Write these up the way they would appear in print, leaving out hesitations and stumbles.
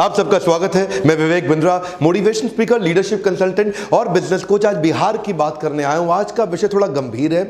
आप सबका स्वागत है। मैं Vivek Bindra, motivation speaker, leadership consultant और बिजनेस कोच। आज बिहार की बात करने आया हूं। आज का विषय थोड़ा गंभीर है।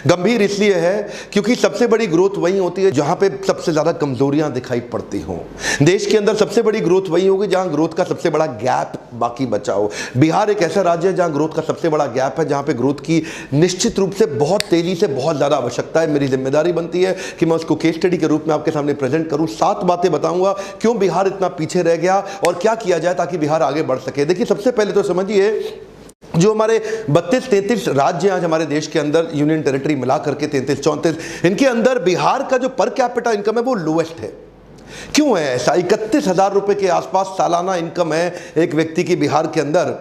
गंभीर इसलिए है क्योंकि सबसे बड़ी ग्रोथ वही होती है जहां पे सबसे ज्यादा कमजोरियां दिखाई पड़ती हों। देश के अंदर सबसे बड़ी ग्रोथ वही होगी जहां ग्रोथ का सबसे बड़ा गैप बाकी बचा हो। बिहार एक ऐसा राज्य है जहां ग्रोथ का सबसे बड़ा गैप है, जहां पे ग्रोथ की निश्चित रूप से बहुत तेजी से बहुत ज्यादा आवश्यकता है। मेरी जिम्मेदारी बनती है कि मैं उसको केस स्टडी के रूप में आपके सामने प्रेजेंट करूं। 7 बातें बताऊंगा क्यों बिहार इतना पीछे रह गया और क्या किया जाए ताकि बिहार आगे बढ़ सके। देखिए, सबसे पहले तो समझिए, जो हमारे 32-33 राज्य आज हमारे देश के अंदर, यूनियन टेरिटरी मिला करके 33-34, इनके अंदर बिहार का जो पर कैपिटा इनकम है वो लोएस्ट है। क्यों है ऐसा? 31,000 रुपए के आसपास सालाना इनकम है एक व्यक्ति की बिहार के अंदर।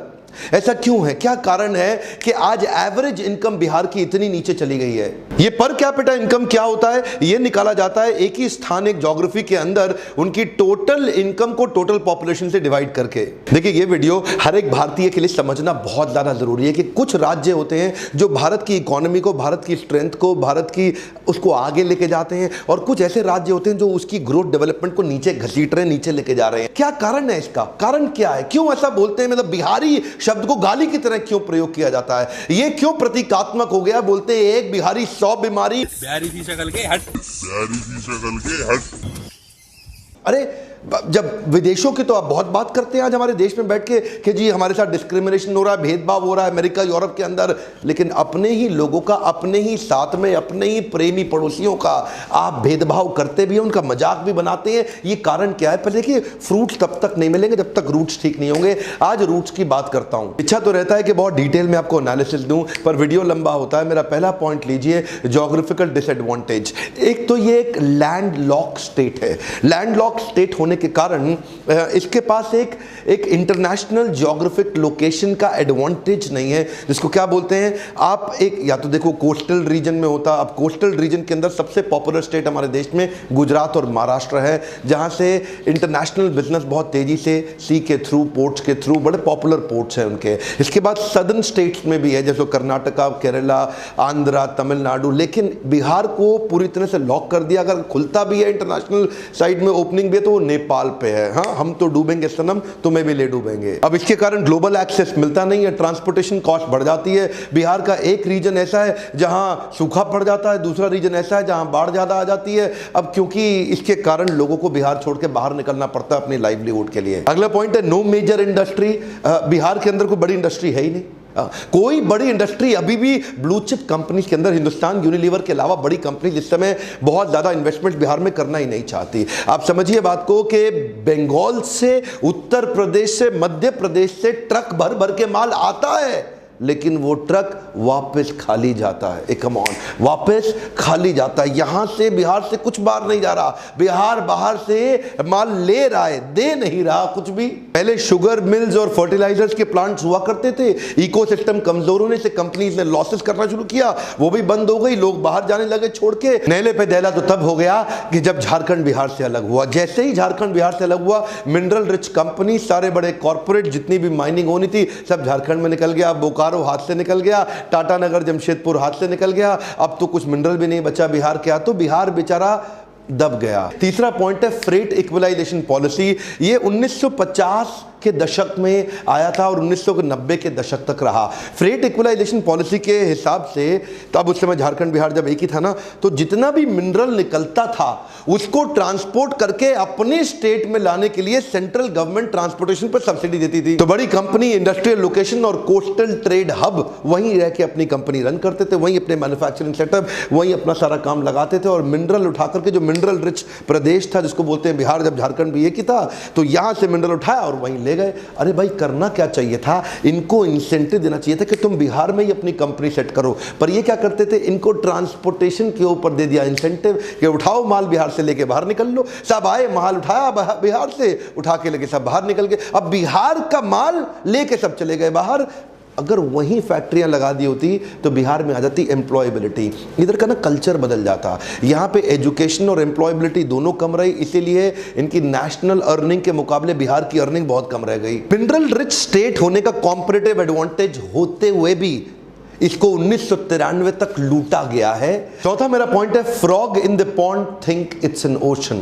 ऐसा क्यों है? क्या कारण है कि आज एवरेज इनकम बिहार की इतनी नीचे चली गई है? ये पर कैपिटा इनकम क्या होता है? ये निकाला जाता है एक ही स्थान, एक ज्योग्राफी के अंदर उनकी टोटल इनकम को टोटल पॉपुलेशन से डिवाइड करके। देखिए, ये वीडियो हर एक भारतीय के लिए समझना बहुत ज्यादा जरूरी है कि कुछ राज्य होते हैं जो भारत की इकोनॉमी को, भारत की स्ट्रेंथ को, भारत की उसको आगे लेके जाते हैं, और कुछ ऐसे राज्य होते हैं जो उसकी ग्रोथ डेवलपमेंट को नीचे घसीट रहे हैं, नीचे लेके जा रहे हैं। क्या कारण है इसका? कारण क्या है? क्यों ऐसा बोलते हैं? मतलब बिहारी शब्द को गाली की तरह क्यों प्रयोग किया जाता है? ये क्यों प्रतीकात्मक हो गया? बोलते हैं एक बिहारी 100 बीमारी। बिहारी की शक्ल के हट। अरे, जब विदेशों की तो आप बहुत बात करते हैं आज हमारे देश में बैठ के कि जी हमारे साथ डिस्क्रिमिनेशन हो रहा है, भेदभाव हो रहा है अमेरिका यूरोप के अंदर, लेकिन अपने ही लोगों का, अपने ही साथ में अपने ही प्रेमी पड़ोसियों का आप भेदभाव करते भी हैं, उनका मजाक भी बनाते हैं। ये कारण क्या है? पहले देखिए, फ्रूट्स तब तक नहीं मिलेंगे जब तक रूट्स ठीक नहीं होंगे। आज रूट्स की बात करता हूं। इच्छा तो रहता है कि बहुत डिटेल में आपको एनालिसिस दूं, पर वीडियो लंबा होता है। मेरा पहला पॉइंट लीजिए, ज्योग्राफिकल डिसएडवांटेज। एक तो ये एक लैंड लॉक स्टेट है। लैंड लॉक स्टेट होने के कारण इसके पास एक इंटरनेशनल ज्योग्राफिक लोकेशन का एडवांटेज नहीं है, जिसको क्या बोलते हैं आप, एक या तो देखो कोस्टल रीजन में होता। अब कोस्टल रीजन के अंदर सबसे पॉपुलर स्टेट हमारे देश में गुजरात और महाराष्ट्र है, जहां से इंटरनेशनल बिजनेस बहुत तेजी से सी के थ्रू, पोर्ट्स के थ्रू, बड़े पॉपुलर पोर्ट्स हैं उनके। इसके बाद सदर्न स्टेट्स में भी है, जैसे कर्नाटका, केरला, आंध्रा, तमिलनाडु। लेकिन बिहार को पूरी तरह से लॉक कर दिया। अगर खुलता भी है इंटरनेशनल साइड में, ओपनिंग भी है, तो वो नेपाल पे है। हाँ, हम तो डूबेंगे सनम, तुम्हें भी ले डूबेंगे। अब इसके कारण ग्लोबल एक्सेस मिलता नहीं है, ट्रांसपोर्टेशन कॉस्ट बढ़ जाती है। बिहार का एक रीजन ऐसा है जहां सूखा पड़ जाता है, दूसरा रीजन ऐसा है जहां बाढ़ ज्यादा आ जाती है। अब क्योंकि इसके कारण लोगों को बिहार छोड़ के बाहर निकलना पड़ता है अपनी लाइवलीहुड के लिए। अगला पॉइंट है नो मेजर इंडस्ट्री। बिहार के अंदर कोई बड़ी इंडस्ट्री है ही नहीं। कोई बड़ी इंडस्ट्री अभी भी ब्लू चिप कंपनीज के अंदर, हिंदुस्तान यूनिलीवर के अलावा बड़ी कंपनी इस समय बहुत ज्यादा इन्वेस्टमेंट बिहार में करना ही नहीं चाहती। आप समझिए बात को कि बंगाल से, उत्तर प्रदेश से, मध्य प्रदेश से ट्रक भर भर के माल आता है, लेकिन वो ट्रक वापस खाली जाता है। कम ऑन, वापस खाली जाता है। यहां से बिहार से कुछ बाहर नहीं जा रहा, बिहार बाहर से माल ले रहा है, दे नहीं रहा कुछ भी। पहले शुगर मिल्स और फर्टिलाइजर्स के प्लांट्स हुआ करते थे, इकोसिस्टम कमजोर होने से कंपनीज ने लॉसेस करना शुरू किया, वो भी बंद हो गई, लोग बाहर जाने लगे छोड़ के। नैले पे दहला तो तब हो गया कि जब झारखंड बिहार से अलग हुआ। जैसे ही झारखंड बिहार से अलग हुआ, मिनरल रिच कंपनी, सारे बड़े कॉर्पोरेट, जितनी भी माइनिंग होनी थी, सब झारखंड में निकल गया। बोकारो हाथ से निकल गया, टाटा नगर, जमशेदपुर हाथ से निकल गया। अब तो कुछ मिनरल भी नहीं बचा बिहार के, तो बिहार बेचारा दब गया। तीसरा पॉइंट है फ्रेट इक्वलाइजेशन पॉलिसी। ये 1950 के दशक में आया था और 1990 के दशक तक रहा। फ्रेट इक्वलाइजेशन पॉलिसी के हिसाब से, तब उस समय झारखंड बिहार जब एक ही था ना, तो जितना भी मिनरल निकलता था उसको ट्रांसपोर्ट करके अपने स्टेट में लाने के लिए सेंट्रल गवर्नमेंट ट्रांसपोर्टेशन पर सब्सिडी देती थी। तो बड़ी कंपनी, इंडस्ट्रियल लोकेशन और कोस्टल ट्रेड हब वहीं रह के अपनी कंपनी रन करते थे, वहीं अपने मैन्युफैक्चरिंग सेटअप, वहीं अपना सारा काम लगाते थे। और मिनरल उठा करके, जो मिनरल रिच प्रदेश था जिसको बोलते हैं बिहार, जब झारखंड भी एक ही था, तो यहां से मिनरल उठाया और वहीं ले गए। अरे भाई, करना क्या चाहिए था? इनको इंसेंटिव देना चाहिए था कि तुम बिहार में ही अपनी कंपनी सेट करो। पर ये क्या करते थे? इनको ट्रांसपोर्टेशन के ऊपर दे दिया इंसेंटिव कि उठाओ माल बिहार से लेके बाहर निकल लो। सब आए, माल उठाया बिहार से, उठा के लेके सब बाहर निकल गए। अब बिहार का माल लेके सब चले गए बाहर। अगर वहीं फैक्ट्रियां लगा दी होती तो बिहार में आ जाती एम्प्लॉयबिलिटी। इधर का ना कल्चर बदल जाता। यहाँ पे एजुकेशन और एम्प्लॉयबिलिटी दोनों कम रही, इसीलिए इनकी नेशनल अर्निंग के मुकाबले बिहार की अर्निंग बहुत कम रह गई। मिनरल रिच स्टेट होने का कॉम्पिटिटिव एडवांटेज होते हुए भी इसको 1993 तक लूटा गया है। चौथा मेरा पॉइंट है, frog in the pond think it's an ocean.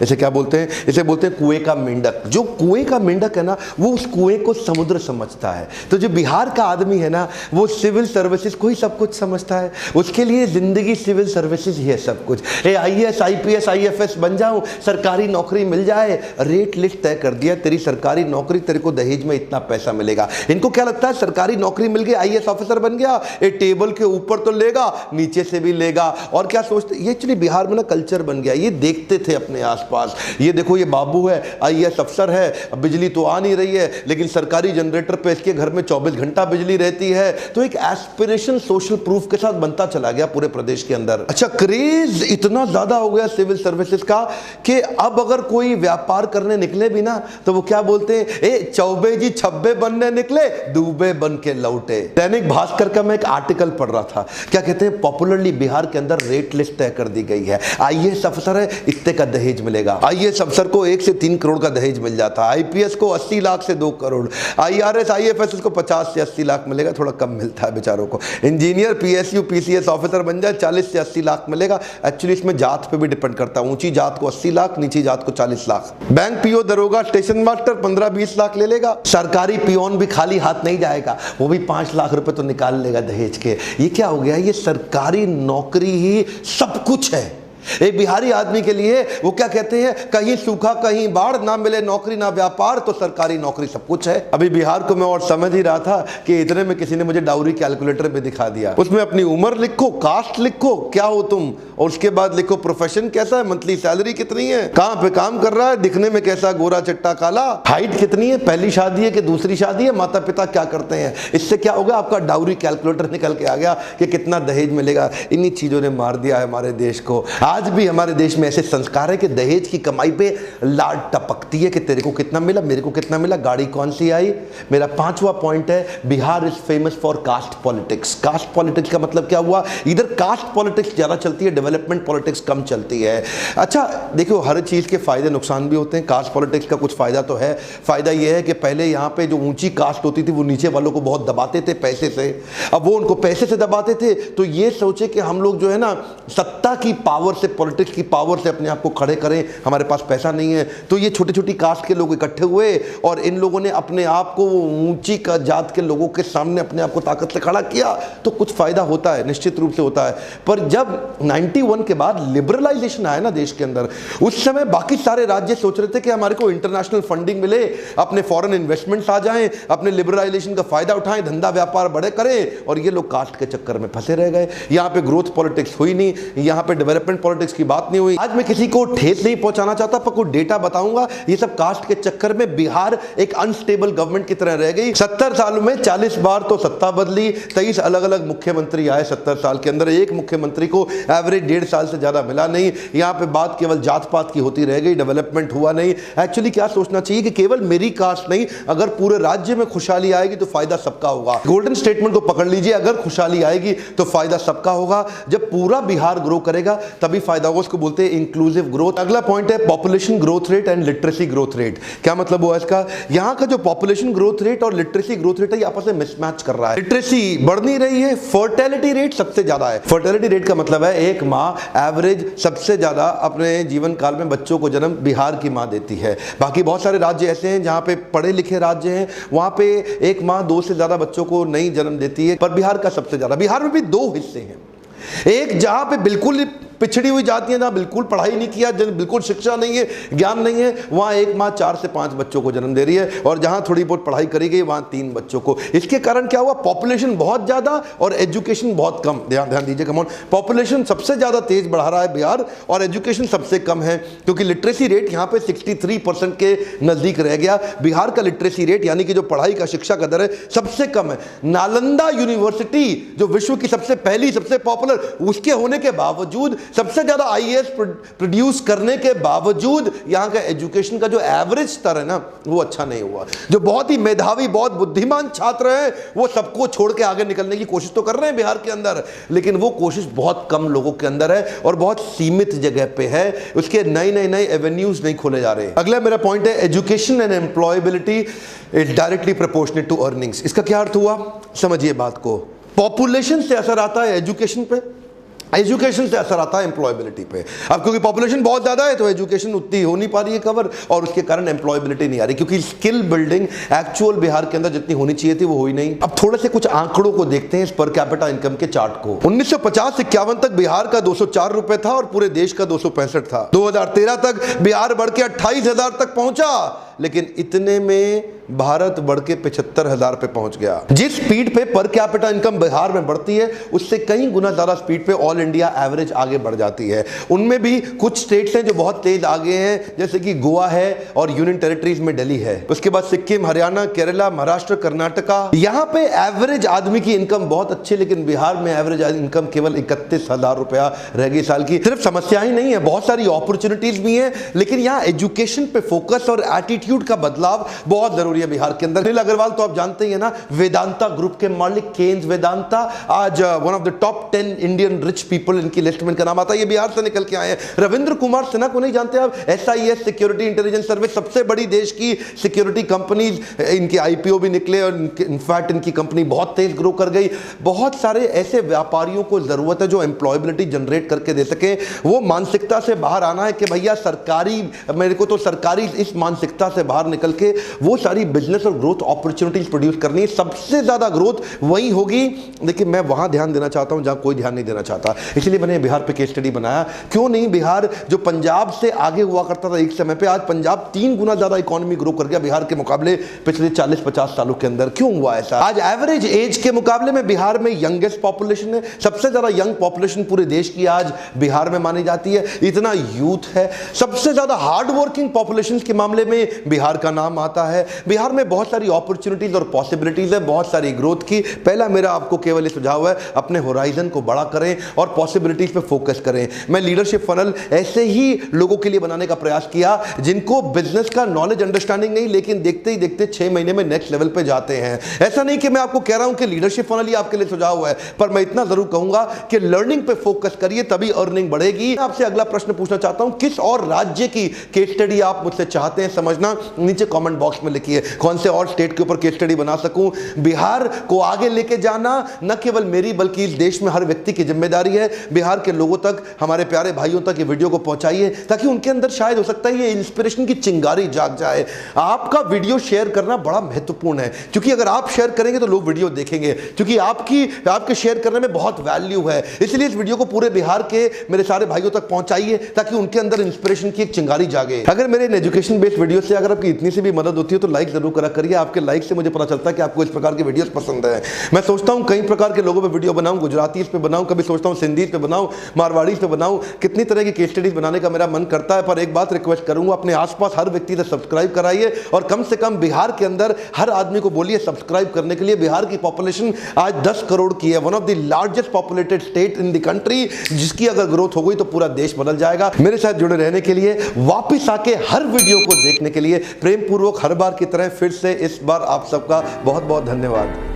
इसे क्या बोलते हैं? इसे बोलते हैं कुएं का मेंढक। जो कुएं का मेंढक है ना, वो उस कुएं को समुद्र समझता है। तो जो बिहार का आदमी है ना, वो सिविल सर्विसेज को ही सब कुछ समझता है। उसके लिए जिंदगी सिविल सर्विसेज ही है सब कुछ। IAS IPS IFS बन जाऊं, सरकारी नौकरी मिल जाए, रेट लिस्ट तय कर दिया, तेरी सरकारी नौकरी, तेरे को दहेज में इतना पैसा मिलेगा। इनको क्या लगता है, सरकारी नौकरी मिल गई, IAS ऑफिसर बन गया, ये टेबल के ऊपर तो लेगा, नीचे से भी लेगा। और क्या सोचते, ये एक्चुअली बिहार में ना कल्चर बन गया। ये देखते थे अपने आसपास, ये देखो ये बाबू है, IAS अफसर है, अब बिजली तो आ नहीं रही है, लेकिन सरकारी जनरेटर पे इसके घर में 24 घंटा बिजली रहती है। तो एक एस्पिरेशन सोशल प्रूफ के साथ बनता चला गया पूरे प्रदेश के अंदर। अच्छा, क्रेज इतना ज्यादा हो गया सिविल सर्विसेज का कि अब अगर कोई व्यापार करने निकले भी ना, तो वो क्या बोलते हैं, ए चौबे जी छब्बे बनने निकले, दूबे बन के लौटे। दैनिक भास्कर का मैं एक आर्टिकल पढ़ रहा था, क्या कहते हैं, पॉपुलरली बिहार के अंदर रेट लिस्ट तय कर दी गई है। IAS अफसर है, इतने का दहेज मिलेगा। IAS अफसर को 1 से 3 करोड़ का दहेज मिल जाता है, IPS को 80 लाख से 2 करोड़, IRS IFS को 50 से 80 लाख मिलेगा, थोड़ा कम मिलता है बेचारों को। इंजीनियर PSU PCS ऑफिसर बन जाए, 40 से 80 लाख मिलेगा। एक्चुअली इसमें जात पे भी डिपेंड करता है, ऊंची जात को 80 लाख, नीची जात को 40 लाख। बैंक PO दरोगा स्टेशन मास्टर 15-20 लाख ले लेगा। सरकारी पियोन भी खाली हाथ नहीं जाएगा, वो भी 5 लाख रुपए तो निकाल लेगा दहेज के। ये क्या हो गया, ये सरकारी नौकरी ही सब कुछ है। एक बिहारी आदमी के लिए वो क्या कहते हैं, कहीं सूखा कहीं बाढ़, ना मिले नौकरी ना व्यापार, तो सरकारी नौकरी सब कुछ है। अभी बिहार को मैं और समझ ही रहा था कि इतने में किसी ने मुझे डाउरी कैलकुलेटर पे दिखा दिया। उसमें अपनी उम्र लिखो, कास्ट लिखो, क्या हो तुम, और उसके बाद लिखो प्रोफेशन कैसा है, मंथली सैलरी कितनी है, कहां पे काम कर रहा है, दिखने में कैसा, गोरा चिट्टा काला, हाइट कितनी है, पहली शादी है कि दूसरी शादी है, माता पिता क्या करते हैं। इससे क्या होगा, आपका डाउरी कैलकुलेटर निकल के आ गया कि कितना दहेज मिलेगा। इन्हीं चीजों ने मार दिया है हमारे देश को। आज भी हमारे देश में ऐसे संस्कार है कि दहेज की कमाई पे लाड टपकती है कि तेरे को कितना मिला, मेरे को कितना मिला, गाड़ी कौन सी आई। मेरा 5वां पॉइंट है, Bihar is famous for caste politics. Caste politics का मतलब क्या हुआ, इधर कास्ट पॉलिटिक्स ज्यादा चलती है, डेवलपमेंट पॉलिटिक्स कम चलती है। अच्छा देखो, हर चीज के फायदे नुकसान भी होते हैं। कास्ट पॉलिटिक्स का कुछ फायदा तो है। फायदा यह है कि पहले यहाँ पे जो ऊंची कास्ट होती थी वो नीचे वालों को बहुत दबाते थे पैसे से। अब वो उनको पैसे से दबाते थे, तो ये सोचे कि हम लोग जो है ना, सत्ता की पावर से, पॉलिटिक्स की पावर से अपने आप को खड़े करें, हमारे पास पैसा नहीं है। तो ये छोटी छोटी कास्ट के लोग इकट्ठे हुए और इन लोगों ने अपने आप को ऊंची जात के लोगों के सामने अपने आप को ताकत से खड़ा किया। तो कुछ फायदा होता है, निश्चित रूप से होता है। पर जब 91 के बाद लिबरलाइजेशन आया ना देश के अंदर, उस समय बाकी सारे राज्य सोच रहे थे कि हमारे को इंटरनेशनल फंडिंग मिले, अपने फॉरेन इन्वेस्टमेंट्स आ जाएं, अपने लिबरलाइजेशन का फायदा उठाएं, धंधा व्यापार बड़े करें। और ये लोग कास्ट के चक्कर में फंसे रह गए। यहाँ पे ग्रोथ पॉलिटिक्स हुई नहीं, यहाँ पे डेवलपमेंट पॉलिटिक्स की बात नहीं हुई। आज मैं किसी को ठेस नहीं पहुंचाना चाहता, पर कोई डेटा बताऊंगा। ये सब कास्ट के चक्कर में बिहार एक अनस्टेबल गवर्नमेंट की तरह रह गई। 70 सालों में 40 बार तो सत्ता बदली, 23 अलग अलग मुख्यमंत्री आए 70 साल के अंदर। एक मुख्यमंत्री को एवरेज 1.5 साल से ज्यादा मिला नहीं। यहाँ पे बात केवल जात पात की होती रह गई, डेवलपमेंट हुआ नहीं। एक्चुअली क्या सोचना चाहिए कि केवल मेरी कास्ट नहीं, अगर पूरे राज्य में खुशहाली आएगी तो फायदा सबका होगा। गोल्डन स्टेटमेंट को पकड़ लीजिए, अगर खुशहाली आएगी तो फायदा सबका होगा। जब पूरा बिहार ग्रो करेगा तभी फायदा होगा। उसको बोलते हैं इंक्लूसिव ग्रोथ। अगला पॉइंट है population growth rate and literacy growth rate. क्या मतलब हुआ इसका, यहां का जो पॉपुलेशन ग्रोथ रेट और लिटरेसी ग्रोथ रेट है, ये आपस में मिसमैच कर रहा है। लिटरेसी बढ़ नहीं रही है, फर्टिलिटी रेट सबसे ज्यादा है। फर्टिलिटी रेट का मतलब है एक मां एवरेज सबसे ज्यादा अपने जीवन काल में बच्चों को जन्म बिहार की मां देती है। बाकी बहुत सारे राज्य ऐसे हैं जहां पे पढ़े लिखे राज्य हैं, वहां पे एक मां 2 से ज्यादा बच्चों को नहीं जन्म देती है, पर बिहार का सबसे ज्यादा। बिहार में भी 2 हिस्से हैं, एक जहां पे बिल्कुल पिछड़ी हुई जाती है, ना बिल्कुल पढ़ाई नहीं किया, बिल्कुल शिक्षा नहीं है, ज्ञान नहीं है, वहां एक मां 4 से 5 बच्चों को जन्म दे रही है। और जहां थोड़ी बहुत पढ़ाई करी गई वहां 3 बच्चों को। इसके कारण क्या हुआ, पॉपुलेशन बहुत ज्यादा और एजुकेशन बहुत कम। ध्यान दीजिए, कम ऑन, पॉपुलेशन सबसे ज्यादा तेज बढ़ा रहा है बिहार और एजुकेशन सबसे कम है, क्योंकि लिटरेसी रेट यहां पे 63% के नजदीक रह गया। बिहार का लिटरेसी रेट यानी कि जो पढ़ाई का शिक्षा का दर है सबसे कम है। नालंदा यूनिवर्सिटी जो विश्व की सबसे पहली सबसे पॉपुलर, उसके होने के बावजूद, सबसे ज्यादा IAS प्रोड्यूस करने के बावजूद यहां का एजुकेशन का जो एवरेज स्तर है ना, वो अच्छा नहीं हुआ। जो बहुत ही मेधावी, बहुत बुद्धिमान छात्र हैं, वो सबको छोड़ के आगे निकलने की कोशिश तो कर रहे हैं बिहार के अंदर, लेकिन वो कोशिश बहुत कम लोगों के अंदर है और बहुत सीमित जगह पे है। उसके नए एवेन्यूज नहीं खोले जा रहे। अगला मेरा पॉइंट है education and employability is directly proportionate to earnings. इसका क्या अर्थ हुआ, समझिए बात को। पॉपुलेशन से असर आता है एजुकेशन पे, एजुकेशन से असर आता है एम्प्लॉयबिलिटी पे। अब क्योंकि पॉपुलेशन बहुत ज्यादा है तो एजुकेशन उतनी हो नहीं पा रही है कवर, और उसके कारण एम्प्लॉयबिलिटी नहीं आ रही, क्योंकि स्किल बिल्डिंग एक्चुअल बिहार के अंदर जितनी होनी चाहिए थी वो हुई नहीं। अब थोड़े से कुछ आंकड़ों को देखते हैं इस पर कैपिटा इनकम के चार्ट को। 1950-51 तक बिहार का 204 रुपए था और पूरे देश का 265 था। 2013 तक बिहार बढ़ के 28,000 तक पहुंचा, लेकिन इतने में भारत बढ़ के 75,000 पे पहुंच गया। जिस स्पीड पे पर कैपिटा इनकम बिहार में बढ़ती है उससे कई गुना ज्यादा स्पीड पे ऑल इंडिया एवरेज आगे बढ़ जाती है। उनमें भी कुछ स्टेट्स हैं जो बहुत तेज आगे हैं, जैसे कि गोवा है और यूनियन टेरिटरीज में दिल्ली है। उसके बाद सिक्किम, हरियाणा, केरला, महाराष्ट्र, कर्नाटका। यहां पे एवरेज आदमी की इनकम बहुत अच्छी, लेकिन बिहार में एवरेज इनकम केवल 31,000 रुपया रह गई साल की। सिर्फ समस्या ही नहीं है, बहुत सारी अपॉर्चुनिटीज भी हैं, लेकिन यहां एजुकेशन पे फोकस और एटीट्यूड का बदलाव बहुत जरूरी है बिहार के अंदर। अनिल अग्रवाल तो आप जानते ही है ना, वेदांता ग्रुप के मालिक, केन्स वेदांता, आज one of the top 10 Indian rich people इनकी लिस्ट में इनका नाम आता है। ये बिहार से निकल के आए हैं। रविंद्र कुमार सिन्हा को नहीं जानते आप? SIS सिक्योरिटी इंटेलिजेंस सर्विस, सबसे बड़ी देश की सिक्योरिटी कंपनीज, इनके IPO भी निकले और इनफैक्ट इनकी कंपनी बहुत तेज ग्रो कर गई। बहुत सारे ऐसे व्यापारियों को जरूरत है जो एम्प्लॉयबिलिटी जनरेट करके दे सके। वो मानसिकता से बाहर आना है कि भैया सरकारी, मेरे को तो सरकारी, इस मानसिकता से बाहर निकल के वो सारी बिजनेस और ग्रोथ अपॉर्चुनिटीज प्रोड्यूस करनी है। सबसे ज्यादा ग्रोथ वही होगी, लेकिन मैं वहां ध्यान देना चाहता हूं जहां कोई ध्यान नहीं देना चाहता, इसलिए मैंने बिहार पे केस स्टडी बनाया। क्यों नहीं बिहार, जो पंजाब से आगे हुआ करता था एक समय पे, आज पंजाब 3 गुना ज्यादा इकोनॉमी ग्रो कर गया बिहार के मुकाबले पिछले 40-50 सालों के अंदर। क्यों हुआ ऐसा? आज एवरेज एज के मुकाबले में बिहार में यंगेस्ट पॉपुलेशन है, सबसे ज्यादा यंग पॉपुलेशन पूरे देश की आज बिहार में मानी जाती है। इतना यूथ है, सबसे ज्यादा हार्ड वर्किंग पॉपुलेशन के मामले में बिहार का नाम आता है। बिहार में बहुत सारी अपॉर्चुनिटीज और पॉसिबिलिटीज है, बहुत सारी ग्रोथ की। पहला मेरा आपको केवल ये सुझाव है, अपने होराइजन को बड़ा करें और पॉसिबिलिटीज पे फोकस करें। मैं लीडरशिप फनल ऐसे ही लोगों के लिए बनाने का प्रयास किया जिनको बिजनेस का नॉलेज अंडरस्टैंडिंग नहीं, लेकिन देखते ही देखते 6 महीने में नेक्स्ट लेवल पे जाते हैं। ऐसा नहीं कि मैं आपको कह रहा हूं कि लीडरशिप फनल ही आपके लिए सुझाव है, पर मैं इतना जरूर कहूंगा कि लर्निंग पे फोकस करिए, तभी अर्निंग बढ़ेगी। आपसे अगला प्रश्न पूछना चाहता हूं, किस और राज्य की केस स्टडी आप मुझसे चाहते हैं समझना, नीचे कमेंट बॉक्स में लिखिए। कौन से और स्टेट के ऊपर केस स्टडी बना सकूं। बिहार को आगे लेके जाना न केवल मेरी बल्कि इस देश में हर व्यक्ति की जिम्मेदारी है। बिहार के लोगों तक, हमारे प्यारे भाइयों तक ये वीडियो को पहुंचाइए, ताकि उनके अंदर शायद हो सकता है ये इंस्पिरेशन की चिंगारी जाग जाए। आपका वीडियो शेयर करना बड़ा महत्वपूर्ण है, क्योंकि अगर आप शेयर करेंगे तो लोग वीडियो देखेंगे, क्योंकि आपके शेयर करने में बहुत वैल्यू है। इसलिए इस वीडियो को पूरे बिहार के मेरे सारे भाइयों तक पहुंचाइए, ताकि उनके अंदर इंस्पिरेशन की एक चिंगारी जागे। अगर मेरे एजुकेशन बेस्ड वीडियो से अगर आपकी इतनी सी भी मदद होती है तो लाइक जरूर करा करिए। आपके लाइक से मुझे पता चलता है कि आपको इस प्रकार की वीडियोस पसंद है। मैं सोचता हूं कई प्रकार के लोगों पे वीडियो बनाऊं, गुजराती पे बनाऊं, कभी सोचता हूं सिंधी पे बनाऊं, मारवाड़ी पे बनाऊं, कितनी तरह की केस स्टडीज बनाने का मेरा मन करता है। पर एक बात रिक्वेस्ट करूंगा, अपने आसपास हर व्यक्ति से सब्सक्राइब कराइए, और कम से कम बिहार के अंदर हर आदमी को बोलिए सब्सक्राइब करने के लिए। बिहार की पॉपुलेशन आज 10 करोड़ की है, one of the largest populated state in the country, जिसकी अगर ग्रोथ हो गई तो पूरा देश बदल जाएगा। मेरे साथ जुड़े रहने के लिए, वापिस आके हर वीडियो को देखने के लिए प्रेम पूर्वक हर बार की तरह फिर से इस बार आप सबका बहुत बहुत धन्यवाद।